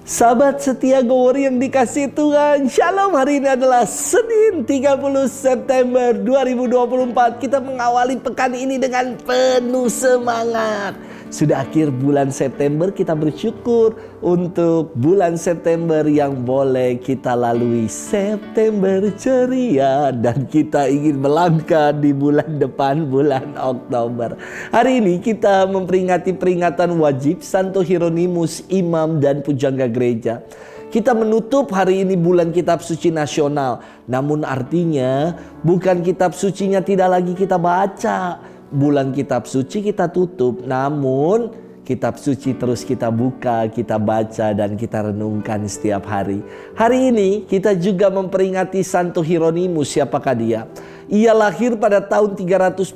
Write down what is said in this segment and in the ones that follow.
Sahabat setia Go Warrior yang dikasih Tuhan, Shalom. Hari ini adalah Senin 30 September 2024. Kita mengawali pekan ini dengan penuh semangat. Sudah akhir bulan September, kita bersyukur untuk bulan September yang boleh kita lalui. September ceria, dan kita ingin melangkah di bulan depan, bulan Oktober. Hari ini kita memperingati peringatan wajib Santo Hieronymus, imam dan pujangga gereja. Kita menutup hari ini bulan kitab suci nasional. Namun artinya bukan kitab sucinya tidak lagi kita baca. Bulan kitab suci kita tutup, namun kitab suci terus kita buka, kita baca dan kita renungkan setiap hari. Hari ini kita juga memperingati Santo Hieronymus. Siapakah dia? Ia lahir pada tahun 342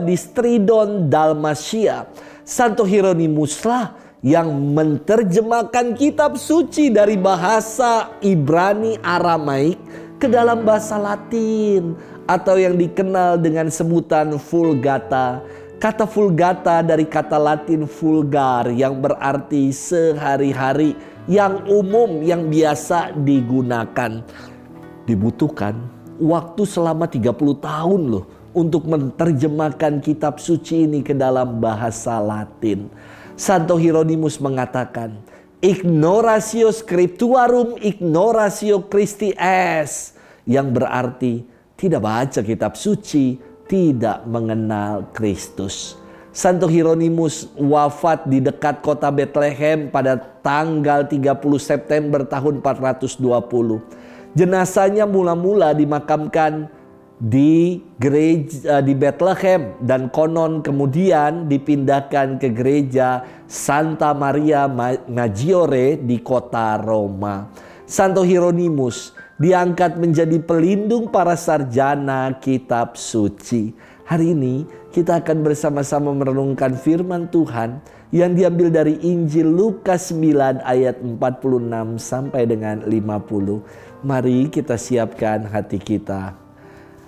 di Stridon, Dalmatia. Santo Hieronymuslah yang menerjemahkan kitab suci dari bahasa Ibrani Aramaik ke dalam bahasa Latin, atau yang dikenal dengan sebutan Vulgata. Kata Vulgata dari kata Latin vulgar yang berarti sehari-hari, yang umum, yang biasa digunakan. Dibutuhkan waktu selama 30 tahun loh untuk menerjemahkan kitab suci ini ke dalam bahasa Latin. Santo Hieronymus mengatakan, ignoratio scriptuarum ignoratio Christi est, yang berarti tidak baca kitab suci, tidak mengenal Kristus. Santo Hieronymus wafat di dekat kota Bethlehem pada tanggal 30 September tahun 420. Jenazahnya mula-mula dimakamkan di gereja di Bethlehem dan konon kemudian dipindahkan ke gereja Santa Maria Maggiore di kota Roma. Santo Hieronymus diangkat menjadi pelindung para sarjana kitab suci. Hari ini kita akan bersama-sama merenungkan firman Tuhan yang diambil dari Injil Lukas 9 ayat 46 sampai dengan 50. Mari kita siapkan hati kita.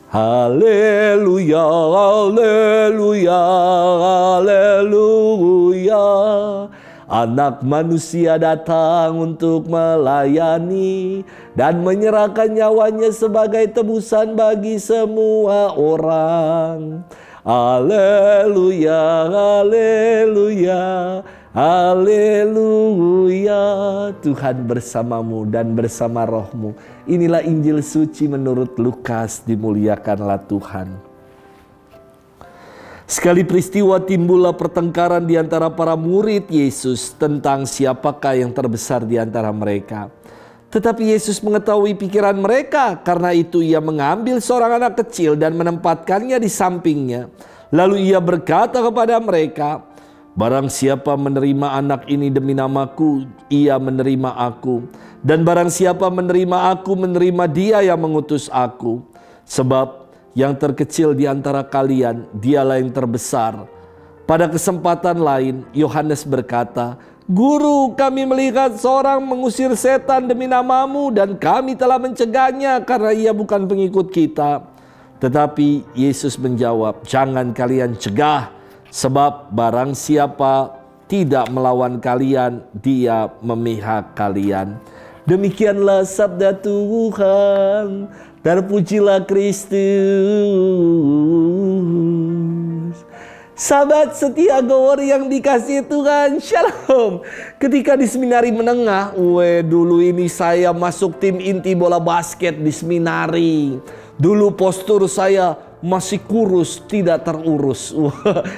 Haleluya, haleluya, haleluya. Anak manusia datang untuk melayani dan menyerahkan nyawanya sebagai tebusan bagi semua orang. Haleluya, haleluya, haleluya. Tuhan bersamamu dan bersama rohmu. Inilah Injil suci menurut Lukas, dimuliakanlah Tuhan. Sekali peristiwa timbullah pertengkaran di antara para murid Yesus tentang siapakah yang terbesar di antara mereka. Tetapi Yesus mengetahui pikiran mereka, karena itu ia mengambil seorang anak kecil dan menempatkannya di sampingnya. Lalu ia berkata kepada mereka, barang siapa menerima anak ini demi namaku, ia menerima aku. Dan barang siapa menerima aku, menerima dia yang mengutus aku. Sebab yang terkecil di antara kalian, dialah yang terbesar. Pada kesempatan lain, Yohanes berkata, Guru, kami melihat seorang mengusir setan demi namamu, dan kami telah mencegahnya karena ia bukan pengikut kita. Tetapi Yesus menjawab, jangan kalian cegah, sebab barang siapa tidak melawan kalian, dia memihak kalian. Demikianlah sabda Tuhan. Terpujilah Kristus. Sahabat setia Go Warrior yang dikasih Tuhan, Shalom. Ketika di seminari menengah, dulu ini saya masuk tim inti bola basket di seminari. Dulu postur saya masih kurus, tidak terurus.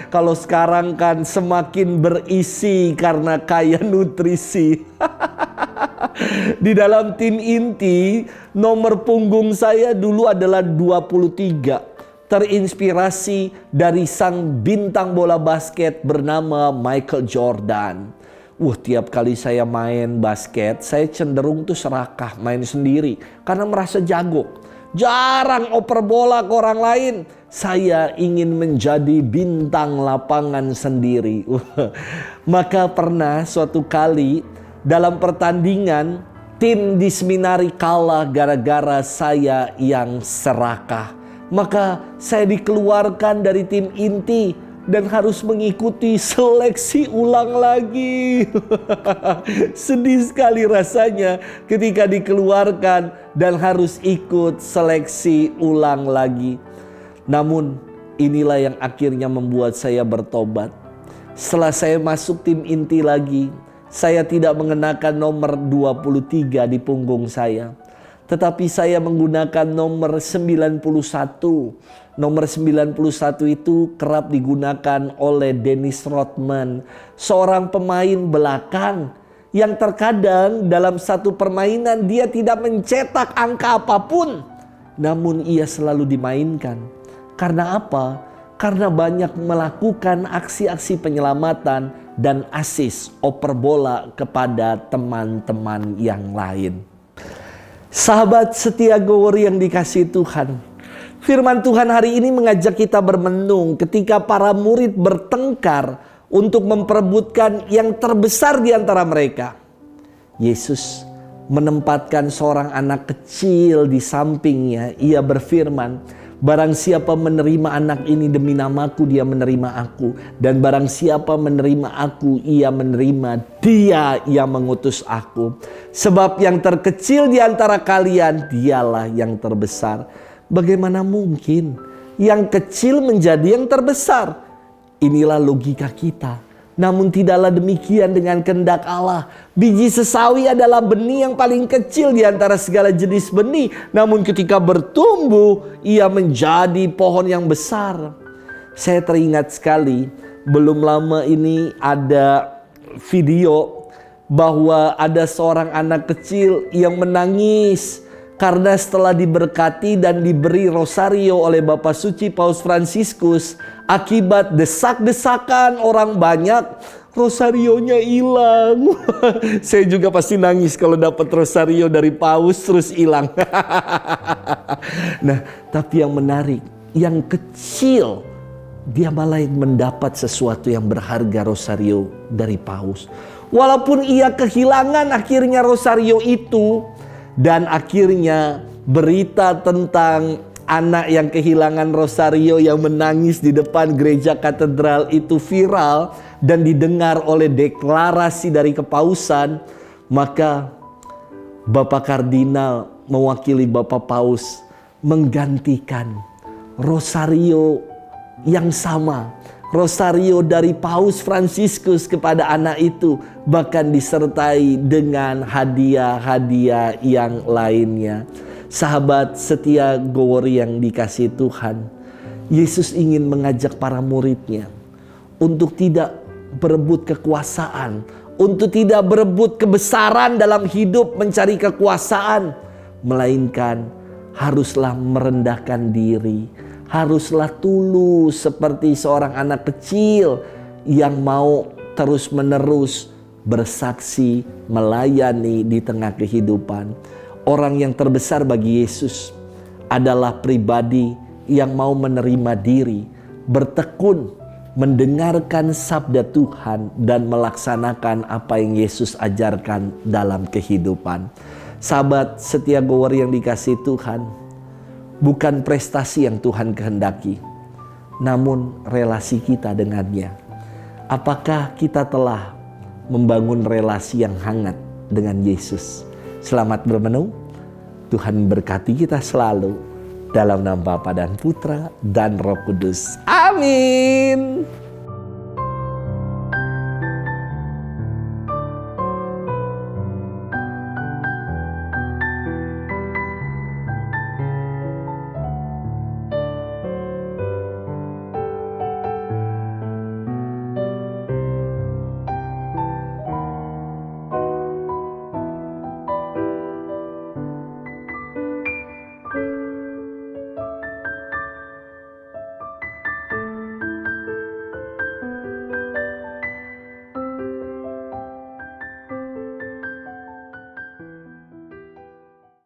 Kalau sekarang kan semakin berisi karena kaya nutrisi. Di dalam tim inti, nomor punggung saya dulu adalah 23. Terinspirasi dari sang bintang bola basket bernama Michael Jordan. Tiap kali saya main basket, saya cenderung tuh serakah main sendiri karena merasa jago. Jarang oper bola ke orang lain. Saya ingin menjadi bintang lapangan sendiri. Maka pernah suatu kali dalam pertandingan, tim di seminari kalah gara-gara saya yang serakah. Maka saya dikeluarkan dari tim inti dan harus mengikuti seleksi ulang lagi. Sedih sekali rasanya ketika dikeluarkan dan harus ikut seleksi ulang lagi. Namun inilah yang akhirnya membuat saya bertobat. Setelah saya masuk tim inti lagi, saya tidak mengenakan nomor 23 di punggung saya, tetapi saya menggunakan nomor 91. Nomor 91 itu kerap digunakan oleh Dennis Rodman, seorang pemain belakang yang terkadang dalam satu permainan dia tidak mencetak angka apapun, namun ia selalu dimainkan. Karena apa? Karena banyak melakukan aksi-aksi penyelamatan dan asis oper bola kepada teman-teman yang lain. Sahabat setia Gower yang dikasihi Tuhan, firman Tuhan hari ini mengajak kita bermenung ketika para murid bertengkar untuk memperebutkan yang terbesar di antara mereka. Yesus menempatkan seorang anak kecil di sampingnya. Ia berfirman, "Barang siapa menerima anak ini demi namaku, dia menerima aku. Dan barang siapa menerima aku, ia menerima dia yang mengutus aku. Sebab yang terkecil di antara kalian, dialah yang terbesar." Bagaimana mungkin yang kecil menjadi yang terbesar? Inilah logika kita. Namun tidaklah demikian dengan kehendak Allah. Biji sesawi adalah benih yang paling kecil di antara segala jenis benih. Namun ketika bertumbuh, ia menjadi pohon yang besar. Saya teringat sekali, belum lama ini ada video bahwa ada seorang anak kecil yang menangis karena setelah diberkati dan diberi rosario oleh Bapak Suci Paus Fransiskus, akibat desak-desakan orang banyak, rosarionya hilang. Saya juga pasti nangis kalau dapat rosario dari Paus terus hilang. Nah, tapi yang menarik, yang kecil dia malah mendapat sesuatu yang berharga, rosario dari Paus. Walaupun ia kehilangan akhirnya rosario itu, dan akhirnya berita tentang anak yang kehilangan rosario yang menangis di depan gereja katedral itu viral dan didengar oleh deklarasi dari kepausan, maka Bapak Kardinal mewakili Bapak Paus menggantikan rosario yang sama, rosario dari Paus Fransiskus kepada anak itu, bahkan disertai dengan hadiah-hadiah yang lainnya. Sahabat setia Gower yang dikasihi Tuhan, Yesus ingin mengajak para muridnya untuk tidak berebut kekuasaan, untuk tidak berebut kebesaran dalam hidup mencari kekuasaan, melainkan haruslah merendahkan diri, haruslah tulus seperti seorang anak kecil yang mau terus-menerus bersaksi, melayani di tengah kehidupan. Orang yang terbesar bagi Yesus adalah pribadi yang mau menerima diri, bertekun, mendengarkan sabda Tuhan dan melaksanakan apa yang Yesus ajarkan dalam kehidupan. Sahabat setia Gower yang dikasihi Tuhan, bukan prestasi yang Tuhan kehendaki, namun relasi kita dengannya. Apakah kita telah membangun relasi yang hangat dengan Yesus? Selamat bermenung. Tuhan berkati kita selalu. Dalam nama Bapa dan Putra dan Roh Kudus. Amin.